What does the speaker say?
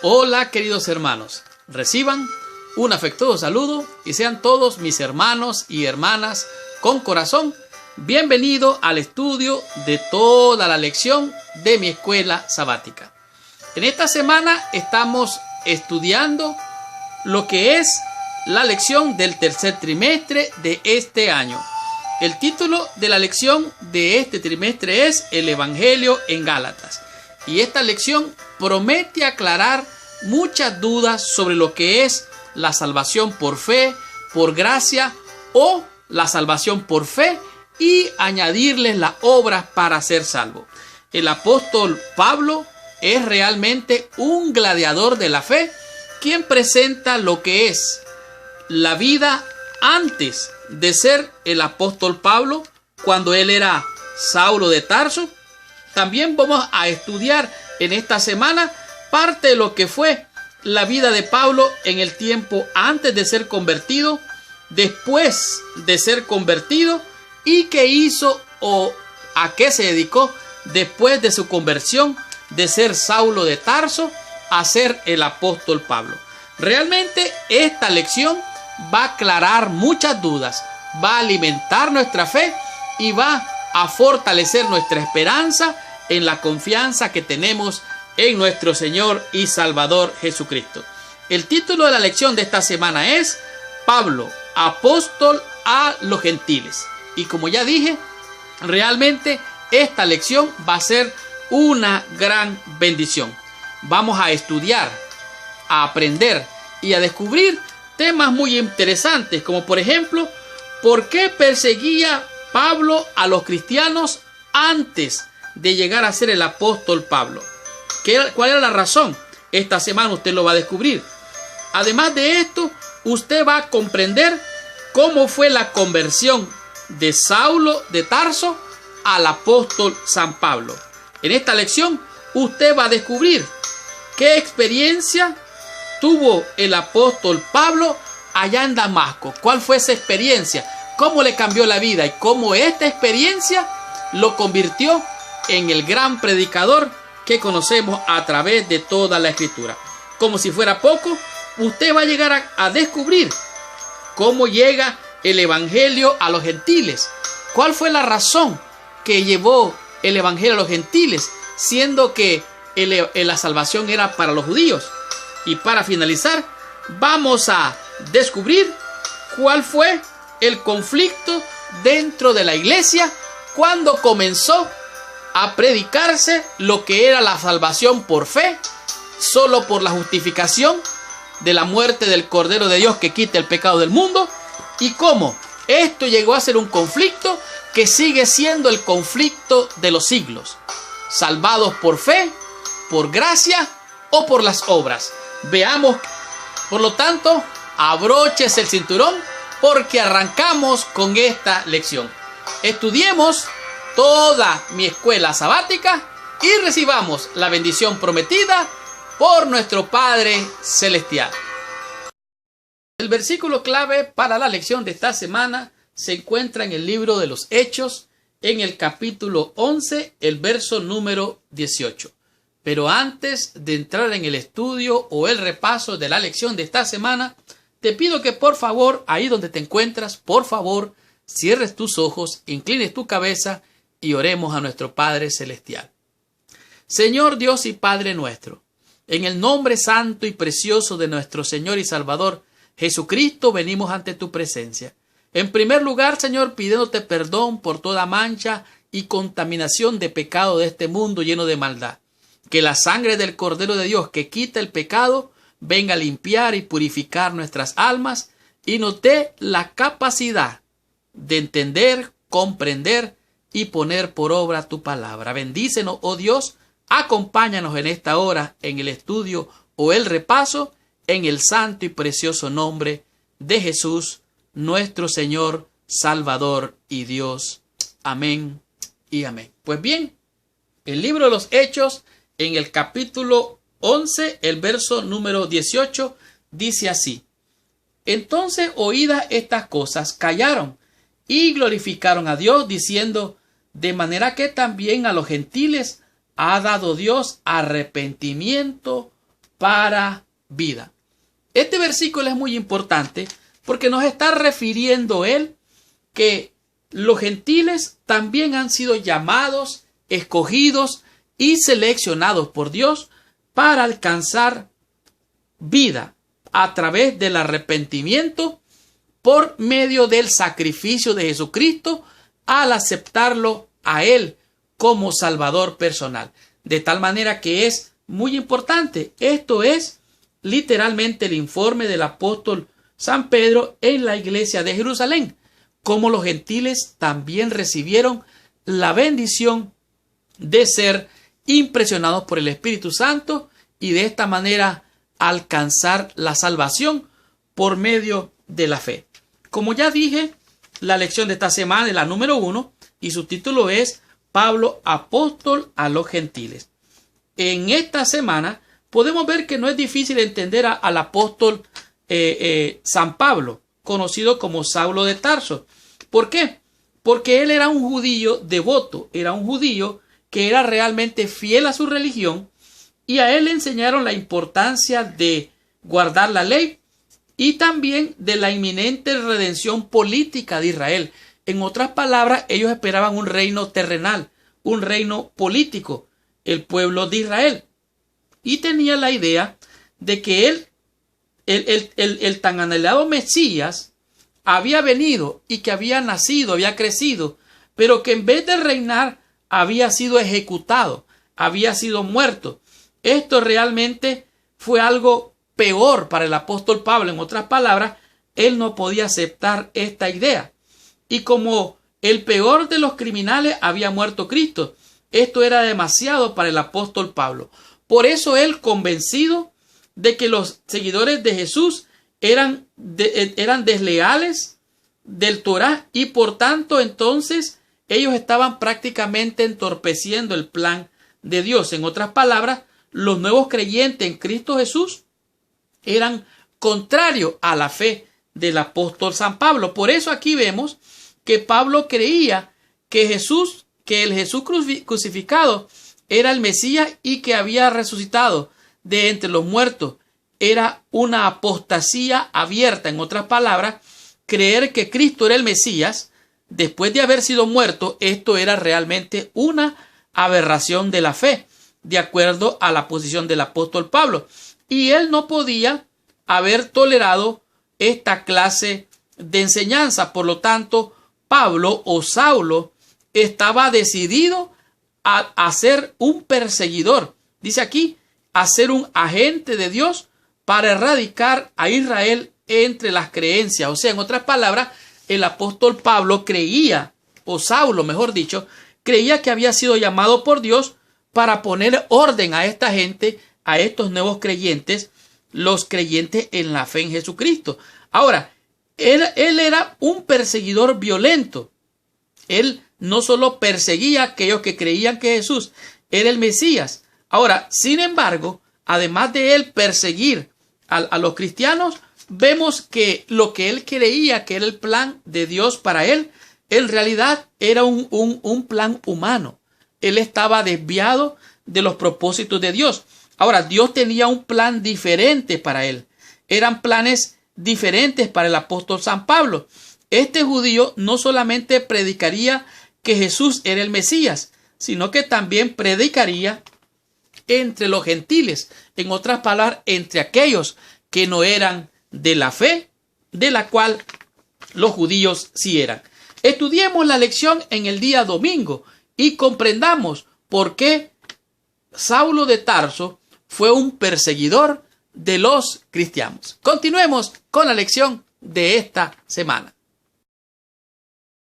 Hola queridos hermanos, reciban un afectuoso saludo y sean todos mis hermanos y hermanas con corazón bienvenidos al estudio de toda la lección de mi escuela sabática. En esta semana estamos estudiando lo que es la lección del tercer trimestre de este año. El título de la lección de este trimestre es El Evangelio en Gálatas. Y esta lección promete aclarar muchas dudas sobre lo que es la salvación por fe, por gracia o la salvación por fe y añadirles las obras para ser salvo. El apóstol Pablo es realmente un gladiador de la fe, quien presenta lo que es la vida antes de ser el apóstol Pablo, cuando él era Saulo de Tarso. También vamos a estudiar en esta semana parte de lo que fue la vida de Pablo en el tiempo antes de ser convertido, después de ser convertido y qué hizo o a qué se dedicó después de su conversión de ser Saulo de Tarso a ser el apóstol Pablo. Realmente esta lección va a aclarar muchas dudas, va a alimentar nuestra fe y va a fortalecer nuestra esperanza en la confianza que tenemos en nuestro Señor y Salvador Jesucristo. El título de la lección de esta semana es Pablo, apóstol a los gentiles. Y como ya dije, realmente esta lección va a ser una gran bendición. Vamos a estudiar, a aprender y a descubrir temas muy interesantes, como por ejemplo, ¿por qué perseguía Pablo a los cristianos antes de llegar a ser el apóstol Pablo? ¿Cuál era la razón? Esta semana usted lo va a descubrir. Además de esto, usted va a comprender cómo fue la conversión de Saulo de Tarso al apóstol San Pablo. En esta lección, usted va a descubrir qué experiencia tuvo el apóstol Pablo allá en Damasco. ¿Cuál fue esa experiencia? ¿Cómo le cambió la vida? Y cómo esta experiencia lo convirtió en el gran predicador que conocemos a través de toda la Escritura. Como si fuera poco, usted va a llegar a descubrir cómo llega el Evangelio a los gentiles. ¿Cuál fue la razón que llevó el Evangelio a los gentiles, siendo que la salvación era para los judíos? Y para finalizar, vamos a descubrir cuál fue el conflicto dentro de la iglesia cuando comenzó a predicarse lo que era la salvación por fe, solo por la justificación de la muerte del Cordero de Dios que quita el pecado del mundo, y cómo esto llegó a ser un conflicto que sigue siendo el conflicto de los siglos. Salvados por fe, por gracia o por las obras. Veamos, por lo tanto, abróchese el cinturón porque arrancamos con esta lección. Estudiemos toda mi escuela sabática y recibamos la bendición prometida por nuestro Padre Celestial. El versículo clave para la lección de esta semana se encuentra en el libro de los Hechos, en el capítulo 11, el verso número 18. Pero antes de entrar en el estudio o el repaso de la lección de esta semana, te pido que por favor, ahí donde te encuentras, por favor, cierres tus ojos, inclines tu cabeza y oremos a nuestro Padre Celestial. Señor Dios y Padre nuestro, en el nombre santo y precioso de nuestro Señor y Salvador Jesucristo, venimos ante tu presencia. En primer lugar, Señor, pidiéndote perdón por toda mancha y contaminación de pecado de este mundo lleno de maldad. Que la sangre del Cordero de Dios que quita el pecado venga a limpiar y purificar nuestras almas y nos dé la capacidad de entender, comprender y poner por obra tu palabra. Bendícenos, oh Dios, acompáñanos en esta hora en el estudio o el repaso en el santo y precioso nombre de Jesús, nuestro Señor, Salvador y Dios. Amén y amén. Pues bien, el libro de los Hechos, en el capítulo 11, el verso número 18, dice así: Entonces, oídas estas cosas, callaron y glorificaron a Dios, diciendo: de manera que también a los gentiles ha dado Dios arrepentimiento para vida. Este versículo es muy importante porque nos está refiriendo él que los gentiles también han sido llamados, escogidos y seleccionados por Dios para alcanzar vida a través del arrepentimiento por medio del sacrificio de Jesucristo al aceptarlo a Él como Salvador personal. De tal manera que es muy importante. Esto es literalmente el informe del apóstol San Pedro en la iglesia de Jerusalén, como los gentiles también recibieron la bendición de ser impresionados por el Espíritu Santo y de esta manera alcanzar la salvación por medio de la fe. Como ya dije, la lección de esta semana es la número 1 y su título es Pablo, apóstol a los gentiles. En esta semana podemos ver que no es difícil entender al apóstol San Pablo, conocido como Saulo de Tarso. ¿Por qué? Porque él era un judío devoto, era un judío que era realmente fiel a su religión y a él le enseñaron la importancia de guardar la ley y también de la inminente redención política de Israel. En otras palabras, ellos esperaban un reino terrenal, un reino político, el pueblo de Israel. Y tenía la idea de que el tan anhelado Mesías había venido y que había nacido, había crecido, pero que en vez de reinar había sido ejecutado, había sido muerto. Esto realmente fue algo peor para el apóstol Pablo. En otras palabras, él no podía aceptar esta idea. Y como el peor de los criminales había muerto Cristo, esto era demasiado para el apóstol Pablo. Por eso él, convencido de que los seguidores de Jesús eran desleales del Torá y por tanto entonces ellos estaban prácticamente entorpeciendo el plan de Dios. En otras palabras, los nuevos creyentes en Cristo Jesús eran contrarios a la fe del apóstol San Pablo. Por eso aquí vemos que Pablo creía que el Jesús crucificado era el Mesías y que había resucitado de entre los muertos. Era una apostasía abierta. En otras palabras, creer que Cristo era el Mesías después de haber sido muerto, esto era realmente una aberración de la fe, de acuerdo a la posición del apóstol Pablo. Y él no podía haber tolerado esta clase de enseñanza. Por lo tanto, Pablo o Saulo estaba decidido a ser un perseguidor. Dice aquí, a ser un agente de Dios para erradicar a Israel entre las creencias. O sea, en otras palabras, el apóstol Pablo creía, o Saulo mejor dicho, creía que había sido llamado por Dios para poner orden a esta gente, a estos nuevos creyentes, los creyentes en la fe en Jesucristo. Ahora, él era un perseguidor violento. Él no solo perseguía a aquellos que creían que Jesús era el Mesías. Ahora, sin embargo, además de él perseguir a los cristianos, vemos que lo que él creía que era el plan de Dios para él, en realidad era un plan humano. Él estaba desviado de los propósitos de Dios. Ahora, Dios tenía un plan diferente para él. Eran planes diferentes para el apóstol San Pablo. Este judío no solamente predicaría que Jesús era el Mesías, sino que también predicaría entre los gentiles. En otras palabras, entre aquellos que no eran de la fe, de la cual los judíos sí eran. Estudiemos la lección en el día domingo y comprendamos por qué Saulo de Tarso fue un perseguidor de los cristianos. Continuemos con la lección de esta semana.